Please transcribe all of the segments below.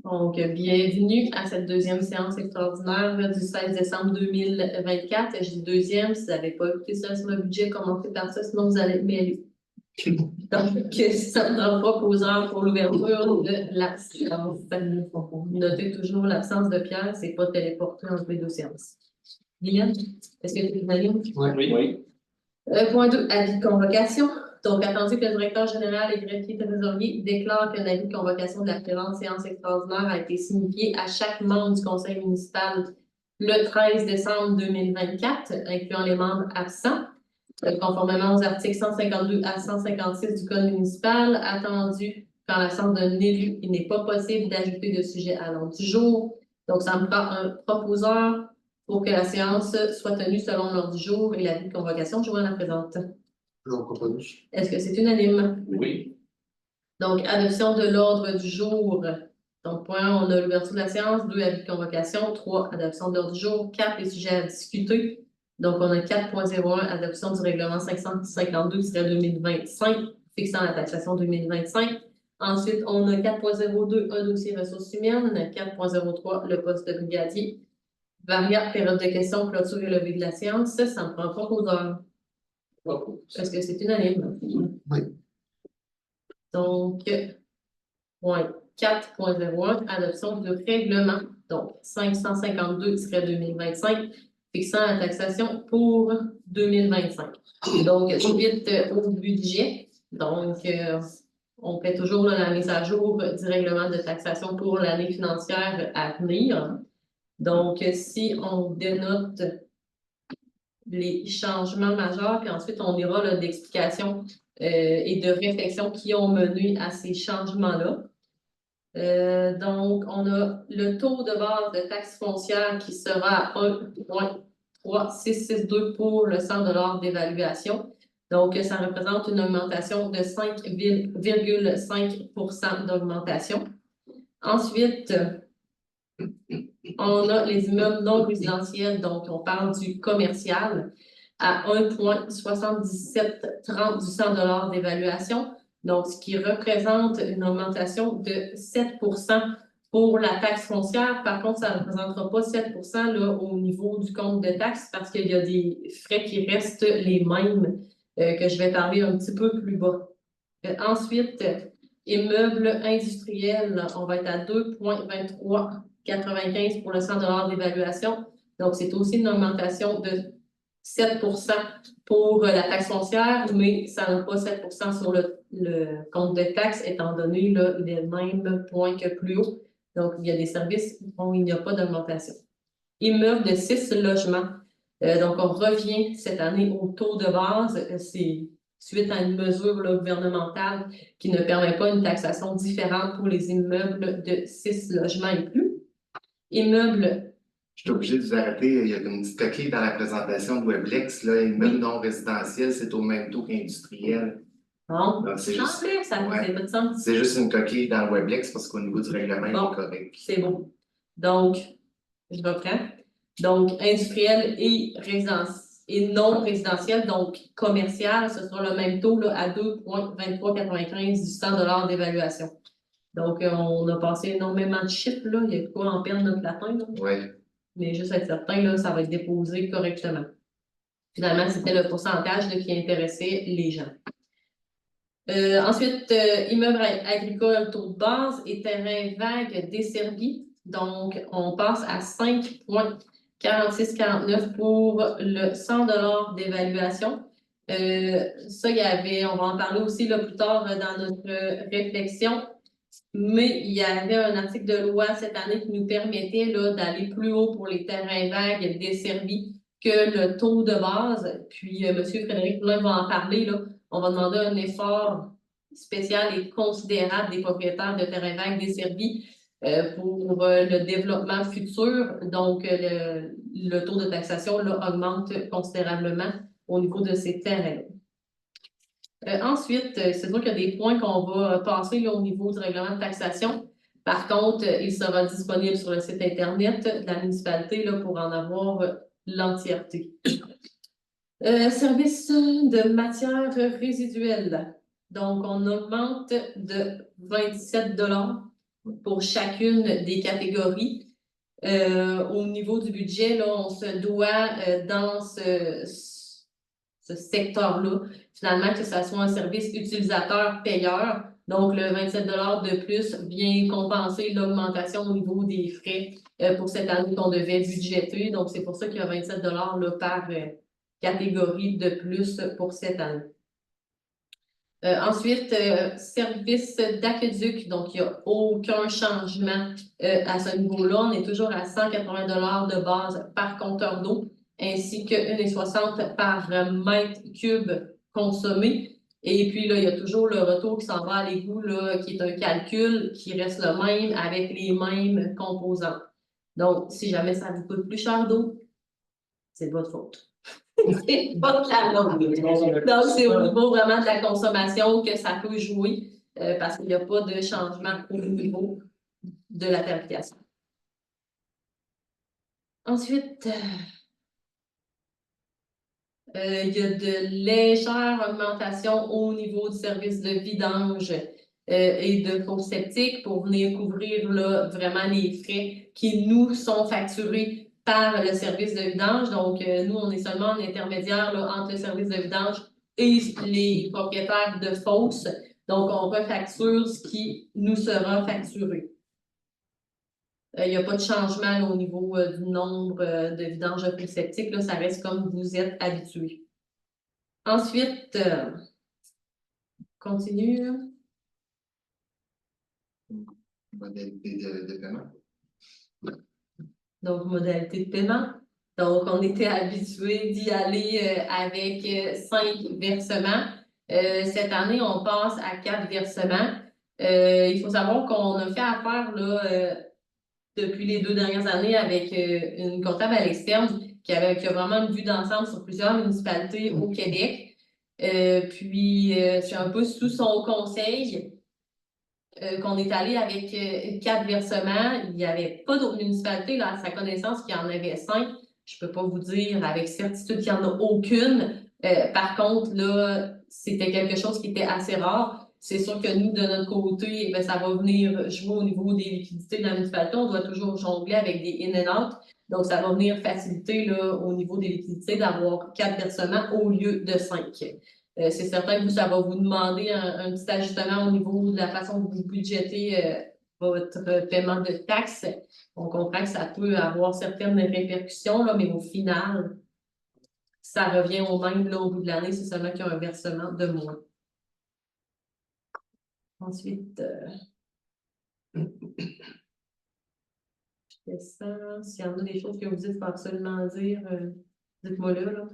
Donc, bienvenue à cette deuxième séance extraordinaire du 16 décembre 2024. Je dis deuxième, si vous n'avez pas écouté ça sur le budget, commencez par ça, sinon vous allez être mêlés. Donc, ça ne prend pas causeur pour l'ouverture de la séance. Notez toujours l'absence de Pierre, c'est pas téléporté entre les deux séances. Liliane, est-ce que tu es unanime? Oui. Point 2, avis de convocation. Donc, attendu que le directeur général et greffier trésorier déclare qu'un avis de convocation de la présente séance extraordinaire a été signifié à chaque membre du conseil municipal le 13 décembre 2024, incluant les membres absents, conformément aux articles 152 à 156 du Code municipal, attendu qu'en l'absence d'un élu, il n'est pas possible d'ajouter de sujet à l'ordre du jour. Donc, ça me prend un proposeur pour que la séance soit tenue selon l'ordre du jour et l'avis de convocation. Je vois la présente. Est-ce que c'est unanime? Oui. Donc, adoption de l'ordre du jour. Donc, point, on a l'ouverture de la séance, 2, avis de convocation, 3, adoption de l'ordre du jour, 4, les sujets à discuter. Donc, on a 4.01, adoption du règlement 552-2025, fixant la taxation 2025. Ensuite, on a 4.02, un dossier ressources humaines, 4.03, le poste de brigadier. Variable, période de questions, clôture et levée de la séance. Ça me prend pas aux heures. Est-ce que c'est unanime? Oui. Donc, point 4.01, adoption du règlement, donc 552-2025, fixant la taxation pour 2025. Donc, suite au budget, donc, on fait toujours la mise à jour du règlement de taxation pour l'année financière à venir. Donc, si on dénote les changements majeurs, puis ensuite on ira d'explications et de réflexions qui ont mené à ces changements-là. Donc, on a le taux de base de taxe foncière qui sera à 1,3662 pour le 100 $ d'évaluation. Donc, ça représente une augmentation de 5,5 % d'augmentation. Ensuite, on a les immeubles non résidentiels, donc on parle du commercial, à 1,7730 du 100 $ d'évaluation. Donc, ce qui représente une augmentation de 7 % pour la taxe foncière. Par contre, ça ne représentera pas 7 % là, au niveau du compte de taxe parce qu'il y a des frais qui restent les mêmes que je vais parler un petit peu plus bas. Ensuite, immeubles industriels, on va être à 2,2395 pour le 100 $ d'évaluation. Donc, c'est aussi une augmentation de 7 % pour la taxe foncière, mais ça n'a pas 7 % sur le compte de taxe, étant donné là, les mêmes points que plus haut. Donc, il y a des services où il n'y a pas d'augmentation. Immeuble de 6 logements. Donc, on revient cette année au taux de base. C'est suite à une mesure là, gouvernementale qui ne permet pas une taxation différente pour les immeubles de 6 logements et plus. Immeuble. Je suis obligé de vous arrêter. Il y a une petite coquille dans la présentation de Weblex. Là, immeuble non résidentiel, c'est au même taux qu'industriel. Bon, c'est juste, ça fait pas de sens. C'est juste une coquille dans Weblex parce qu'au niveau du règlement, il est correct. C'est bon. Donc, je reprends. Donc, industriel et non résidentiel, donc commercial, ce sera le même taux là, à 2,2395 du 100 $ d'évaluation. Donc, on a passé énormément de chiffres, là. Il y a de quoi en perdre notre latin, là. Oui. Mais juste être certain, là, ça va être déposé correctement. Finalement, c'était le pourcentage là, qui intéressait les gens. Ensuite, immeuble agricole, taux de base et terrain vague desservi. Donc, on passe à 5,4649 pour le 100 $ d'évaluation. Ça, on va en parler aussi là, plus tard dans notre réflexion. Mais il y avait un article de loi cette année qui nous permettait là, d'aller plus haut pour les terrains vagues desservis que le taux de base. Puis, M. Frédéric Poulin va en parler. Là. On va demander un effort spécial et considérable des propriétaires de terrains vagues desservis pour le développement futur. Donc, le taux de taxation là, augmente considérablement au niveau de ces terrains. Ensuite, c'est sûr qu'il y a des points qu'on va passer là, au niveau du règlement de taxation. Par contre, il sera disponible sur le site Internet de la municipalité là, pour en avoir l'entièreté. Service de matières résiduelles. Donc, on augmente de 27 $. pour chacune des catégories. Au niveau du budget, là, on se doit dans ce secteur-là, finalement, que ce soit un service utilisateur-payeur. Donc, le 27 de plus vient compenser l'augmentation au niveau des frais pour cette année qu'on devait budgéter. Donc, c'est pour ça qu'il y a 27 là, par catégorie de plus pour cette année. Ensuite, service d'aqueduc, donc il n'y a aucun changement à ce niveau-là. On est toujours à 180 de base par compteur d'eau, ainsi que 1,60 par mètre cube consommé. Et puis là, il y a toujours le retour qui s'en va à l'égout, là, qui est un calcul qui reste le même avec les mêmes composants. Donc, si jamais ça vous coûte plus cher d'eau, c'est de votre faute. C'est pas de la norme. Donc, c'est au niveau vraiment de la consommation que ça peut jouer parce qu'il n'y a pas de changement au niveau de la tarification. Ensuite, il y a de légères augmentations au niveau du service de vidange et de fosse septique pour venir couvrir là, vraiment les frais qui nous sont facturés par le service de vidange. Donc, nous, on est seulement en intermédiaire là, entre le service de vidange et les propriétaires de fosses. Donc, on refacture ce qui nous sera facturé. Il n'y a pas de changement là, au niveau du nombre de vidanges de fosse septique. Là, ça reste comme vous êtes habitués. Ensuite, continue. Modalité de paiement. Donc, modalité de paiement. Donc, on était habitué d'y aller avec 5 versements. Cette année, on passe à 4 versements. Il faut savoir qu'on a fait affaire là, depuis les 2 dernières années avec une comptable à l'externe qui a vraiment une vue d'ensemble sur plusieurs municipalités au Québec. Puis, c'est un peu sous son conseil qu'on est allé avec 4 versements. Il n'y avait pas d'autres municipalités là, à sa connaissance qui en avait 5. Je ne peux pas vous dire avec certitude qu'il n'y en a aucune. Par contre, là, c'était quelque chose qui était assez rare. C'est sûr que nous, de notre côté, bien, ça va venir jouer au niveau des liquidités de la municipalité. On doit toujours jongler avec des in and out. Donc, ça va venir faciliter là, au niveau des liquidités d'avoir 4 versements au lieu de 5. C'est certain que ça va vous demander un petit ajustement au niveau de la façon dont vous budgétez votre paiement de taxes. On comprend que ça peut avoir certaines répercussions, là, mais au final, ça revient au même là, au bout de l'année, c'est seulement qu'il y a un versement de moins. Ensuite, je fais ça. S'il y en a des choses que vous dites, il faut absolument dire, dites-moi là.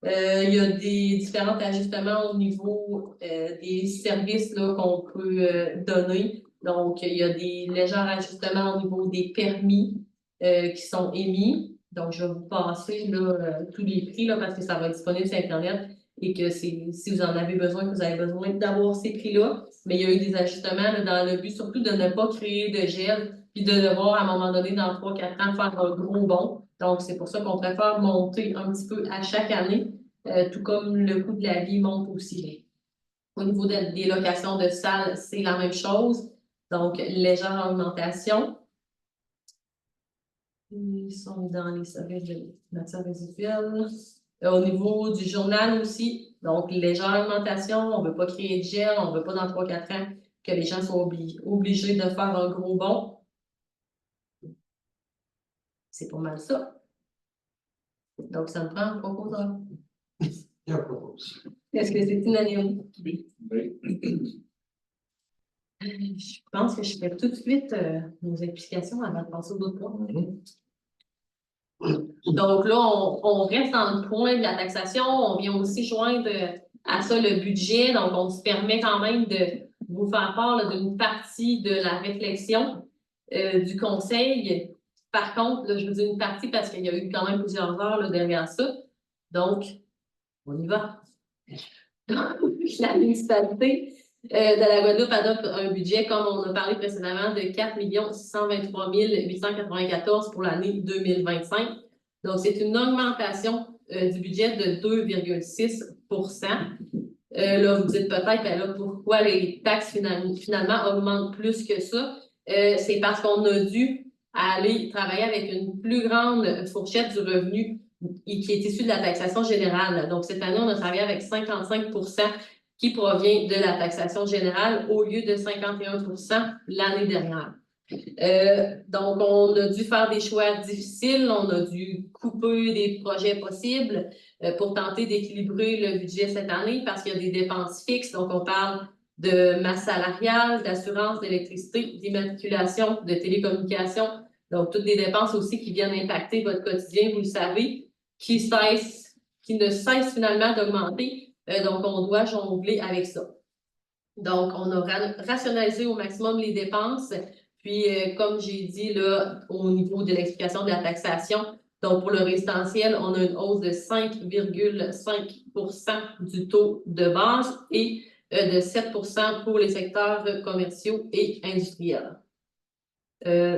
Il y a des différents ajustements au niveau des services qu'on peut donner. Donc, il y a des légers ajustements au niveau des permis qui sont émis. Donc, je vais vous passer là, tous les prix là, parce que ça va être disponible sur Internet et que si vous en avez besoin, que vous avez besoin d'avoir ces prix-là. Mais il y a eu des ajustements là, dans le but surtout de ne pas créer de gel puis de devoir, à un moment donné, dans 3-4 ans, faire un gros bond. Donc, c'est pour ça qu'on préfère monter un petit peu à chaque année, tout comme le coût de la vie monte aussi. Au niveau des locations de salles, c'est la même chose. Donc, légère augmentation. Ils sont dans les services de matières résiduelles. Au niveau du journal aussi, donc légère augmentation. On ne veut pas créer de gel, on ne veut pas dans 3-4 ans que les gens soient obligés de faire un gros bond. C'est pas mal ça. Donc, ça me prend un proposeur. Est-ce que c'est unanime? Oui. Je pense que je ferai tout de suite nos explications avant de passer aux autres points. Donc là, on reste dans le point de la taxation. On vient aussi joindre à ça le budget. Donc, on se permet quand même de vous faire part d'une partie de la réflexion du conseil. Par contre, là, je vous dis une partie parce qu'il y a eu quand même plusieurs heures là, derrière ça. Donc, on y va. La municipalité de la Guadeloupe adopte un budget, comme on a parlé précédemment, de 4 623 894 pour l'année 2025. Donc, c'est une augmentation du budget de 2,6 Là, vous dites peut-être, ben là, pourquoi les taxes finalement augmentent plus que ça? c'est parce qu'on a dû aller travailler avec une plus grande fourchette du revenu qui est issu de la taxation générale. Donc, cette année, on a travaillé avec 55% qui provient de la taxation générale au lieu de 51% l'année dernière. Donc, on a dû faire des choix difficiles, on a dû couper des projets possibles pour tenter d'équilibrer le budget cette année parce qu'il y a des dépenses fixes. Donc, on parle de masse salariale, d'assurance, d'électricité, d'immatriculation, de télécommunications. Donc, toutes des dépenses aussi qui viennent impacter votre quotidien, vous le savez, qui ne cessent finalement d'augmenter. Donc, on doit jongler avec ça. Donc, on a rationalisé au maximum les dépenses. Puis, comme j'ai dit, là, au niveau de l'explication de la taxation, donc pour le résidentiel, on a une hausse de 5,5% du taux de base et de 7% pour les secteurs commerciaux et industriels.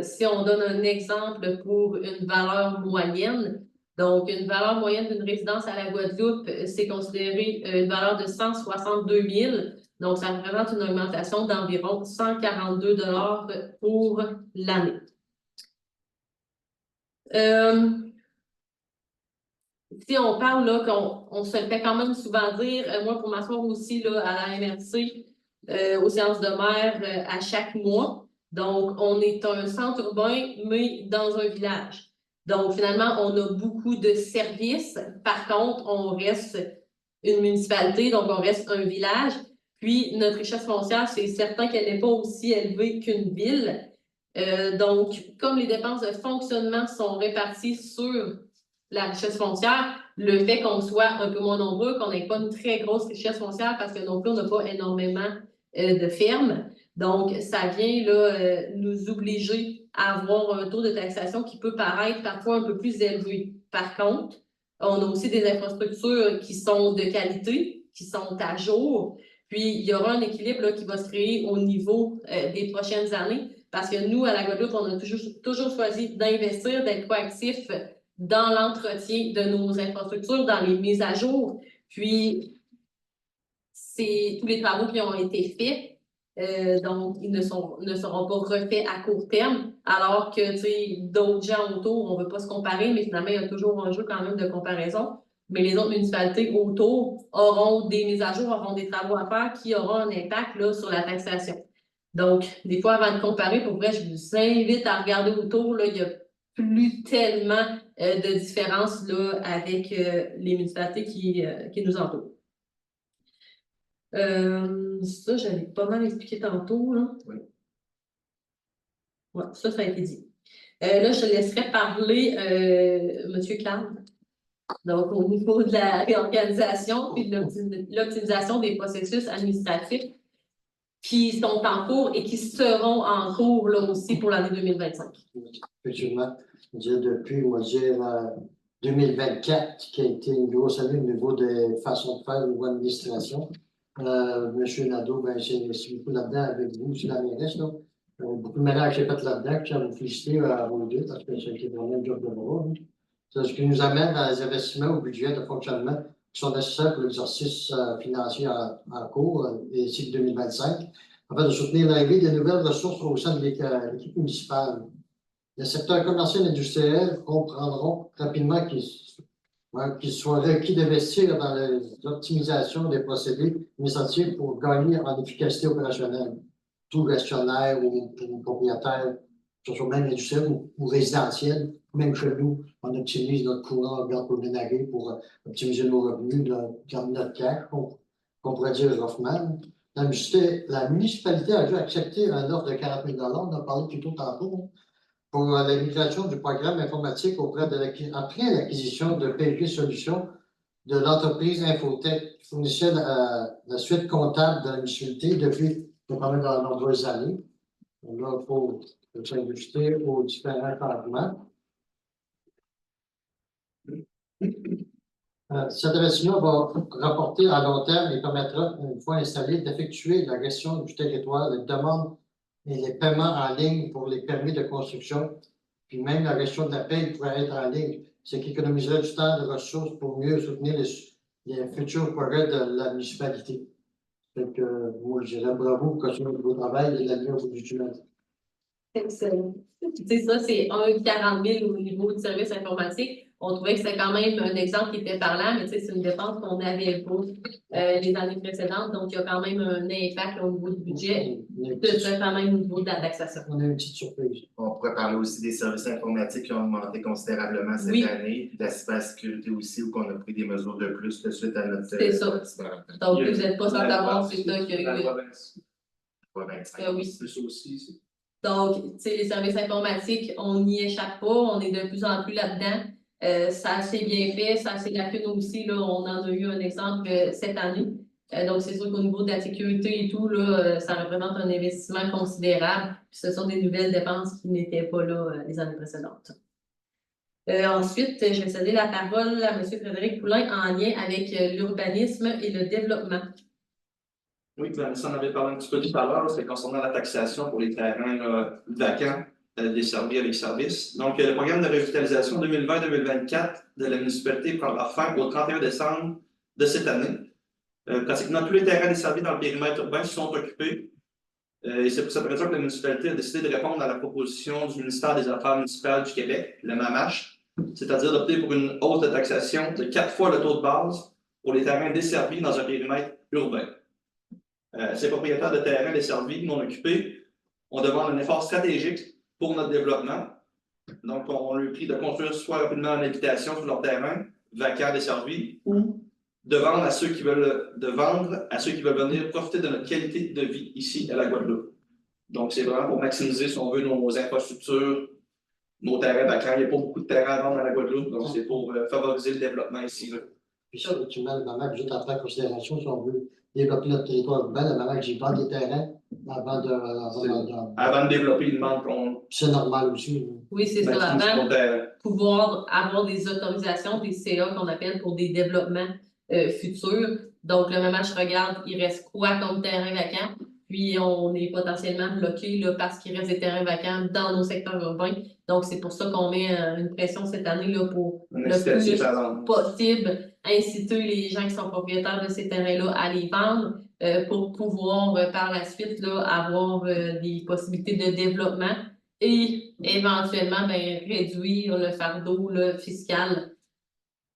Si on donne un exemple pour une valeur moyenne, donc une valeur moyenne d'une résidence à la Guadeloupe, c'est considéré une valeur de 162 000. Donc, ça représente une augmentation d'environ 142 $ pour l'année. Si on parle là, qu'on se le fait quand même souvent dire, moi pour m'asseoir aussi là, à la MRC, aux séances de maire à chaque mois. Donc, on est un centre urbain, mais dans un village. Donc, finalement, on a beaucoup de services. Par contre, on reste une municipalité, donc on reste un village. Puis, notre richesse foncière, c'est certain qu'elle n'est pas aussi élevée qu'une ville. Donc, comme les dépenses de fonctionnement sont réparties sur la richesse foncière, le fait qu'on soit un peu moins nombreux, qu'on n'ait pas une très grosse richesse foncière parce que non plus, on n'a pas énormément de fermes. Donc, ça vient là, nous obliger à avoir un taux de taxation qui peut paraître parfois un peu plus élevé. Par contre, on a aussi des infrastructures qui sont de qualité, qui sont à jour. Puis, il y aura un équilibre là, qui va se créer au niveau des prochaines années parce que nous, à la Guadeloupe, on a toujours choisi d'investir, d'être proactif dans l'entretien de nos infrastructures, dans les mises à jour. Puis, c'est tous les travaux qui ont été faits, donc ils ne seront pas refaits à court terme, alors que, tu sais, d'autres gens autour, on ne veut pas se comparer, mais finalement, il y a toujours un jeu quand même de comparaison. Mais les autres municipalités autour auront des mises à jour, auront des travaux à faire qui auront un impact là, sur la taxation. Donc, des fois, avant de comparer, pour vrai, je vous invite à regarder autour, là, il y a plus tellement de différences là, avec les municipalités qui nous entourent. Ça, j'avais pas mal expliqué tantôt. Là. Oui. Ouais, ça a été dit. Là, je laisserai parler M. Carl. Donc, au niveau de la réorganisation puis de l'optimisation des processus administratifs qui sont en cours et qui seront en cours là aussi pour l'année 2025. Effectivement. Depuis, on va dire, 2024, qui a été une grosse année au niveau des façons de faire au niveau de l'administration. Monsieur Nadeau, ben, j'ai beaucoup là-dedans avec vous, sur la mairesse. Beaucoup de ménages que j'ai fait là-dedans, je tiens à vous féliciter à vos deux, parce que ça a été vraiment un job de bras. C'est ce qui nous amène à des investissements au budget de fonctionnement qui sont nécessaires pour l'exercice financier en cours et cycle 2025, afin de soutenir l'arrivée des nouvelles ressources au sein de l'équipe municipale. Les secteurs commercial et industriel comprendront rapidement qu'il soit requis d'investir dans l'optimisation des procédés administratifs pour gagner en efficacité opérationnelle. Tout gestionnaire ou propriétaire, que ce soit même industriel ou résidentiel, même chez nous, on optimise notre courant pour ménager pour optimiser nos revenus, notre cash, qu'on pourrait dire roughement. La municipalité a dû accepter un offre de 40 000 $, on en a parlé plus tôt tantôt, pour la migration du programme informatique après l'acquisition de PG Solutions de l'entreprise Infotech, qui fournissait la suite comptable de la municipalité depuis quand même de nombreuses années. Là, il faut s'ajuster aux différents changements. Cette investigation va rapporter à long terme et permettra, une fois installée, d'effectuer la gestion du territoire, les demandes et les paiements en ligne pour les permis de construction. Puis même la gestion de la paie pourrait être en ligne, ce qui économiserait du temps et de ressources pour mieux soutenir les futurs projets de la municipalité. Donc, moi, je dirais bravo pour continuer votre travail et la vie au bout du tunnel. Excellent. Tu sais, ça, c'est 40 000 au niveau du service informatique. On trouvait que c'était quand même un exemple qui était parlant, mais tu sais, c'est une dépense qu'on n'avait pas les années précédentes. Donc, il y a quand même un impact au niveau du budget. De ça, quand même au niveau de la taxation. On a une petite surprise. On pourrait parler aussi des services informatiques qui ont augmenté considérablement cette Oui. année, puis de la cybersécurité aussi, où on a pris des mesures de plus de suite à notre. C'est ça. Donc, vous n'êtes pas sans savoir, c'est ça qu'il y a eu. Oui. C'est aussi. Donc, tu sais, les services informatiques, on n'y échappe pas, on est de plus en plus là-dedans. Ça s'est bien fait, ça s'est lacune aussi, là, on en a eu un exemple cette année. Donc, c'est sûr qu'au niveau de la sécurité et tout, là, ça représente un investissement considérable. Puis ce sont des nouvelles dépenses qui n'étaient pas là les années précédentes. Ensuite, je vais céder la parole à M. Frédéric Poulin en lien avec l'urbanisme et le développement. Oui, Vanessa en avait parlé un petit peu tout à l'heure, c'est concernant la taxation pour les terrains vacants desservis avec services. Donc, le programme de revitalisation 2020-2024 de la municipalité prendra fin au 31 décembre de cette année. Pratiquement tous les terrains desservis dans le périmètre urbain sont occupés. Et c'est pour cette raison que la municipalité a décidé de répondre à la proposition du ministère des Affaires municipales du Québec, le MAMACH, c'est-à-dire d'opter pour une hausse de taxation de 4 fois le taux de base pour les terrains desservis dans un périmètre urbain. Ces propriétaires de terrains desservis non occupés ont demandé un effort stratégique pour notre développement. Donc, on leur prie de construire soit rapidement une habitation sur leur terrain vacant desservi ou de vendre à ceux qui veulent venir profiter de notre qualité de vie ici à la Guadeloupe. Donc, c'est vraiment pour maximiser, si on veut, nos infrastructures, nos terrains vacants. Il n'y a pas beaucoup de terrains à vendre à la Guadeloupe, donc c'est pour favoriser le développement ici. Là. Puis ça, tu mets le moment juste en prendre en considération si on veut développer notre territoire urbain, le moment que j'y vends des terrains avant de. Avant de développer une demande qu'on. C'est normal aussi. Oui, c'est ça. Avant pouvoir avoir des autorisations, des CA qu'on appelle pour des développements futurs. Donc, le MAMACH regarde, il reste quoi comme terrain vacant, puis on est potentiellement bloqué là, parce qu'il reste des terrains vacants dans nos secteurs urbains. Donc, c'est pour ça qu'on met une pression cette année là, pour le plus possible inciter les gens qui sont propriétaires de ces terrains-là à les vendre pour pouvoir par la suite là, avoir des possibilités de développement et éventuellement réduire le fardeau là, fiscal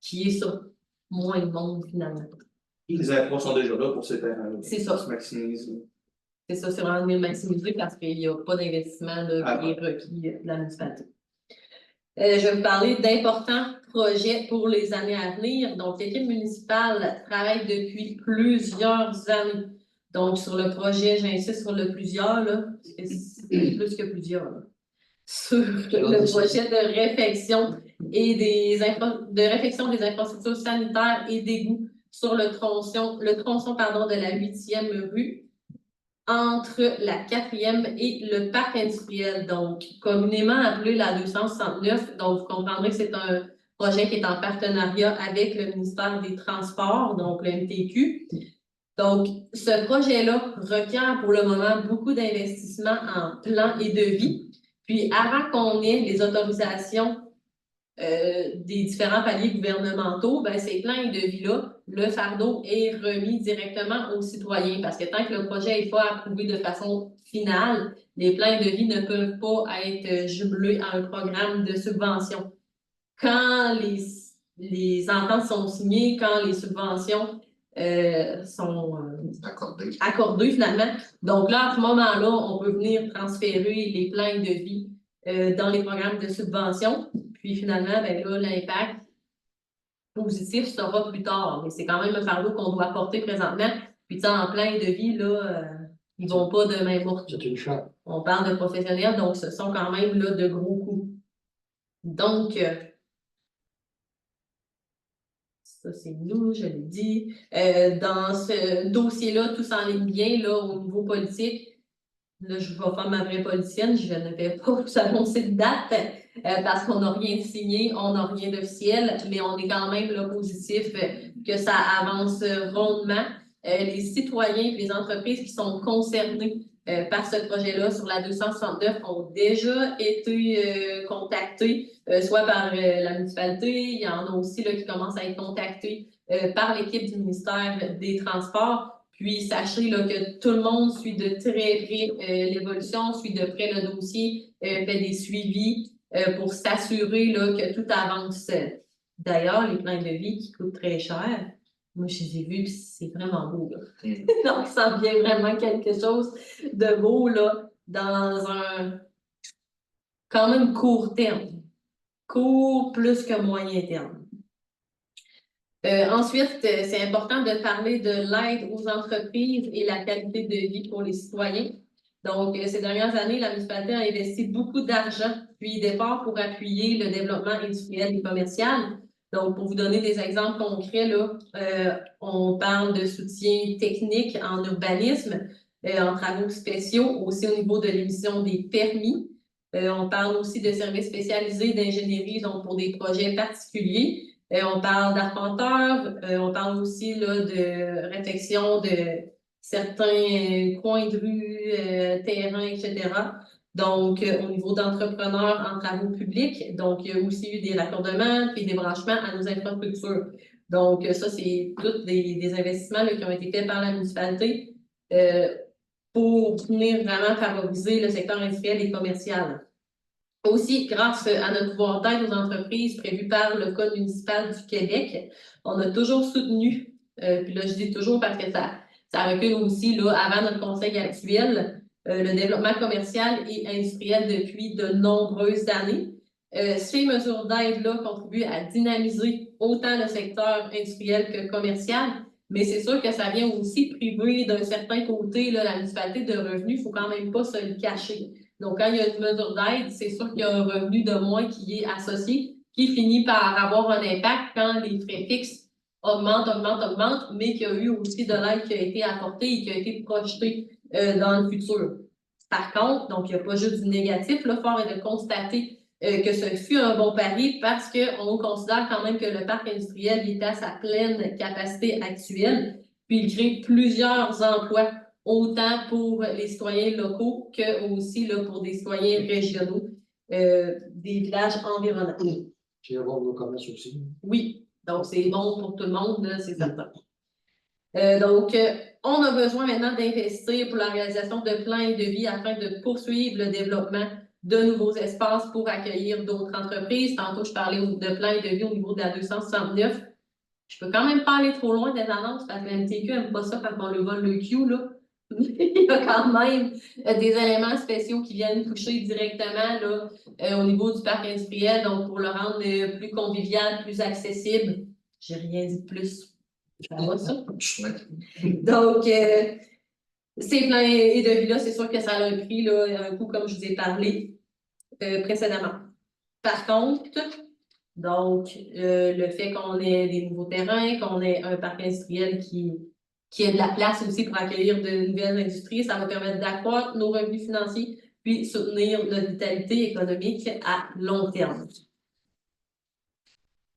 qui est sur moins de monde finalement. Les impôts sont déjà là pour ces terrains-là. C'est ça. C'est ça, c'est vraiment mieux maximiser parce qu'il n'y a pas d'investissement qui est requis de la municipalité. Je vais vous parler d'importants projets pour les années à venir. Donc, l'équipe municipale travaille depuis plusieurs années. Donc, sur le projet, j'insiste sur le plusieurs, là, c'est plus que plusieurs. Là. Sur le projet de réfection et des infrastructures sanitaires et d'égouts sur le tronçon de la 8e rue entre la 4e et le parc industriel, donc communément appelé la 269. Donc, vous comprendrez que c'est un projet qui est en partenariat avec le ministère des Transports, donc le MTQ. Donc, ce projet-là requiert pour le moment beaucoup d'investissements en plan et devis. Puis, avant qu'on ait les autorisations des différents paliers gouvernementaux, ces plans et devis-là, le fardeau est remis directement aux citoyens parce que tant que le projet n'est pas approuvé de façon finale, les plans et devis ne peuvent pas être jumelés à un programme de subvention. Quand les ententes sont signées, quand les subventions sont accordées finalement, donc là, à ce moment-là, on peut venir transférer les plans et devis dans les programmes de subvention. Puis finalement, là, l'impact positif sera plus tard. Mais c'est quand même un fardeau qu'on doit porter présentement. Puis en plein de vie, là, ils vont pas de main morte. C'est une chance. On parle de professionnels, donc ce sont quand même là, de gros coûts. Donc, ça c'est nous, je l'ai dit. Dans ce dossier-là, tout s'enligne bien là, au niveau politique. Là, je vais faire ma vraie politicienne, je ne vais pas vous annoncer de date parce qu'on n'a rien signé, on n'a rien d'officiel, mais on est quand même là, positif que ça avance rondement. Les citoyens et les entreprises qui sont concernés par ce projet-là sur la 269 ont déjà été contactés, soit par la municipalité, il y en a aussi là, qui commencent à être contactés par l'équipe du ministère des Transports Puis, sachez là, que tout le monde suit de très près l'évolution, suit de près le dossier, fait des suivis pour s'assurer là, que tout avance. D'ailleurs, les plans de vie qui coûtent très cher, moi, je les ai vus, puis c'est vraiment beau. Là. Donc, ça devient vraiment quelque chose de beau là, dans un quand même court terme. Court plus que moyen terme. Ensuite, c'est important de parler de l'aide aux entreprises et la qualité de vie pour les citoyens. Donc, ces dernières années, la municipalité a investi beaucoup d'argent puis d'efforts pour appuyer le développement industriel et commercial. Donc, pour vous donner des exemples concrets, là, on parle de soutien technique en urbanisme, en travaux spéciaux, aussi au niveau de l'émission des permis. On parle aussi de services spécialisés d'ingénierie, donc pour des projets particuliers. On parle d'arpenteurs, on parle aussi là, de réflexion de certains coins de rue, terrains, etc. Donc, au niveau d'entrepreneurs en travaux publics, donc il y a aussi eu des raccordements et des branchements à nos infrastructures. Donc, ça, c'est tous des investissements là, qui ont été faits par la municipalité pour venir vraiment favoriser le secteur industriel et commercial. Aussi, grâce à notre pouvoir d'aide aux entreprises prévu par le Code municipal du Québec, on a toujours soutenu, puis là je dis toujours parce que ça recule aussi là, avant notre conseil actuel, le développement commercial et industriel depuis de nombreuses années. Ces mesures d'aide-là contribuent à dynamiser autant le secteur industriel que commercial, mais c'est sûr que ça vient aussi priver d'un certain côté là, la municipalité de revenus, il ne faut quand même pas se le cacher. Donc, quand il y a une mesure d'aide, c'est sûr qu'il y a un revenu de moins qui est associé, qui finit par avoir un impact quand les frais fixes augmentent, mais qu'il y a eu aussi de l'aide qui a été apportée et qui a été projetée dans le futur. Par contre, donc, il n'y a pas juste du négatif, là, fort est de constater que ce fut un bon pari parce qu'on considère quand même que le parc industriel est à sa pleine capacité actuelle, puis il crée plusieurs emplois autant pour les citoyens locaux que aussi là, pour des citoyens régionaux des villages environnants. Puis avoir nos commerces aussi. Oui, donc c'est bon pour tout le monde, c'est certain. Donc, on a besoin maintenant d'investir pour la réalisation de plans et de vie afin de poursuivre le développement de nouveaux espaces pour accueillir d'autres entreprises. Tantôt, je parlais de plans et de vie au niveau de la 269. Je peux quand même pas aller trop loin des annonces parce que la MTQ n'aime pas ça quand on le vole le Q, là. Il y a quand même des éléments spéciaux qui viennent toucher directement là, au niveau du parc industriel, donc pour le rendre plus convivial, plus accessible. J'ai rien dit de plus. Ça va, ça? Donc, ces plans et de vie-là, c'est sûr que ça a un prix, là, un coût, comme je vous ai parlé précédemment. Par contre, donc, le fait qu'on ait des nouveaux terrains, qu'on ait un parc industriel qui ait de la place aussi pour accueillir de nouvelles industries, ça va permettre d'accroître nos revenus financiers puis soutenir notre vitalité économique à long terme.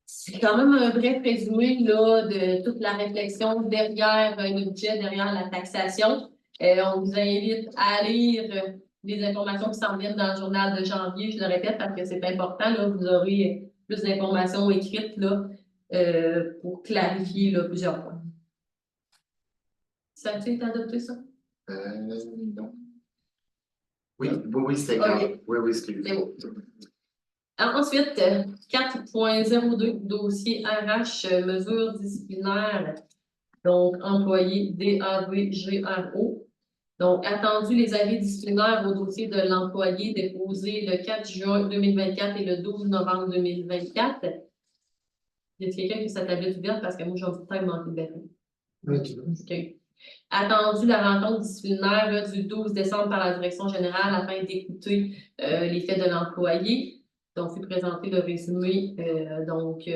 C'est quand même un bref résumé là, de toute la réflexion derrière le budget, derrière la taxation. On vous invite à lire les informations qui s'en viennent dans le journal de janvier. Je le répète parce que c'est important. Là, vous aurez plus d'informations écrites là, pour clarifier là, plusieurs points. Ça a-t-il été adopté, ça? Non. Oui, c'était Okay. clair. Oui, c'est bon. Ensuite, 4.02, dossier RH, mesures disciplinaires, donc employé DAVGRO. Donc, attendu les avis disciplinaires au dossier de l'employé déposé le 4 juin 2024 et le 12 novembre 2024. Y a-t-il quelqu'un qui sa tablette ouverte parce que moi, j'ai envie de manquer de batterie? Oui, Okay. Attendu la rencontre disciplinaire là, du 12 décembre par la direction générale afin d'écouter les faits de l'employé. Donc, c'est présenter le résumé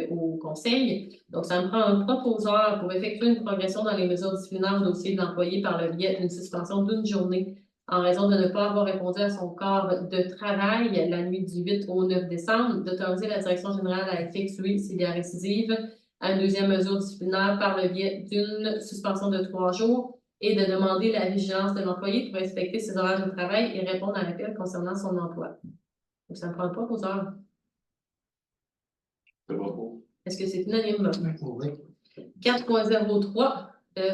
au conseil. Donc, ça me prend un proposeur pour effectuer une progression dans les mesures disciplinaires au dossier de l'employé par le biais d'une suspension d'une journée en raison de ne pas avoir répondu à son corps de travail la nuit du 8 au 9 décembre, d'autoriser la direction générale à effectuer, s'il y a récidive, à une deuxième mesure disciplinaire par le biais d'une suspension de 3 jours et de demander la vigilance de l'employé pour respecter ses horaires de travail et répondre à l'appel concernant son emploi. Donc, ça ne prend pas aux heures. Est-ce que c'est unanime? oui. 4.03,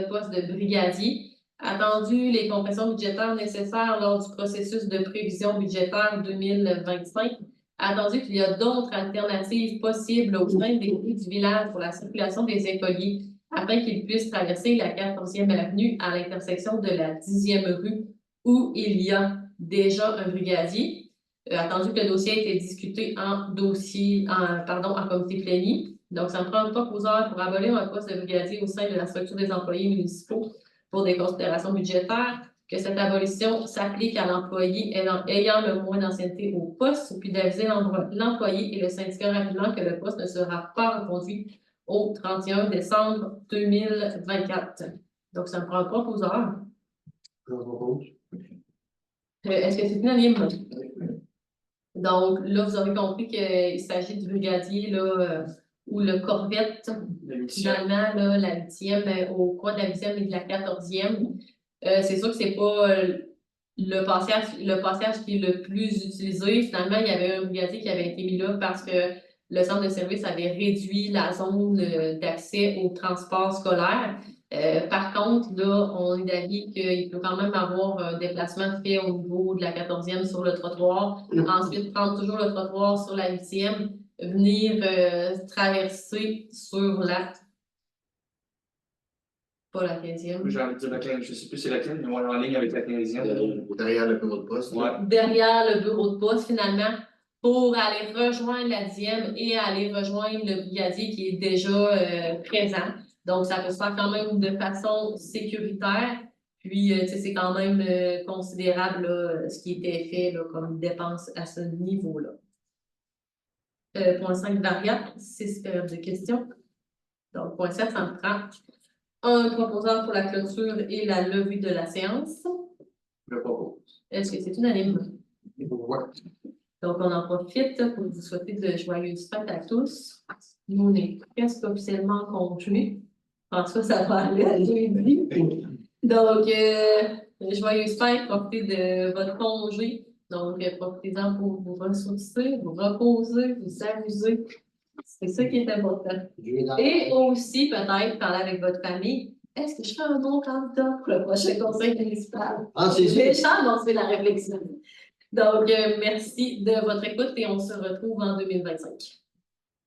poste de brigadier. Attendu les compressions budgétaires nécessaires lors du processus de prévision budgétaire 2025. Attendu qu'il y a d'autres alternatives possibles au sein des rues du village pour la circulation des écoliers afin qu'ils puissent traverser la 14e avenue à l'intersection de la 10e rue où il y a déjà un brigadier. Attendu que le dossier a été discuté en comité plénier. Donc, ça me prend un proposeur pour abolir un poste de brigadier au sein de la structure des employés municipaux pour des considérations budgétaires, que cette abolition s'applique à l'employé ayant le moins d'ancienneté au poste, puis d'aviser l'employé et le syndicat rapidement que le poste ne sera pas reconduit au 31 décembre 2024. Donc, ça me prend un proposeur. Je propose. Est-ce que c'est unanime? Donc, là, vous avez compris qu'il s'agit du brigadier, là, ou le corvette, finalement, là, la 8e, au coin de la 8e et de la 14e. C'est sûr que c'est pas le passage qui est le plus utilisé. Finalement, il y avait un brigadier qui avait été mis là parce que le centre de service avait réduit la zone d'accès au transport scolaire. Par contre, là, on est d'avis qu'il peut quand même avoir un déplacement fait au niveau de la 14e sur le trottoir. Ensuite, prendre toujours le trottoir sur la 8e, venir traverser sur la... Pas la 15e. J'ai envie de dire la 15, je ne sais plus c'est laquelle, mais on est en ligne avec la 15e. Derrière le bureau de poste. Ouais. Derrière le bureau de poste, finalement, pour aller rejoindre la 10e et aller rejoindre le brigadier qui est déjà présent. Donc, ça peut se faire quand même de façon sécuritaire. Puis, c'est quand même considérable là, ce qui était fait là, comme dépense à ce niveau-là. Point 5, variable, 6 périodes de questions. Donc, point 7, ça me prend un proposeur pour la clôture et la levée de la séance. Je propose. Est-ce que c'est unanime? Ouais. Donc, on en profite pour vous souhaiter de joyeuses fêtes à tous. Nous, on est presque officiellement conclus. François, ça va aller à jeudi. Donc, joyeuses fêtes, profitez de votre congé. Donc, profitez-en pour vous ressourcer, vous reposer, vous amuser. C'est ça qui est important. Et aussi, peut-être, parler avec votre famille. Est-ce que je suis un bon candidat pour le prochain conseil municipal? Ah, c'est sûr. Les gens, on se fait la réflexion. Donc, merci de votre écoute et on se retrouve en 2025.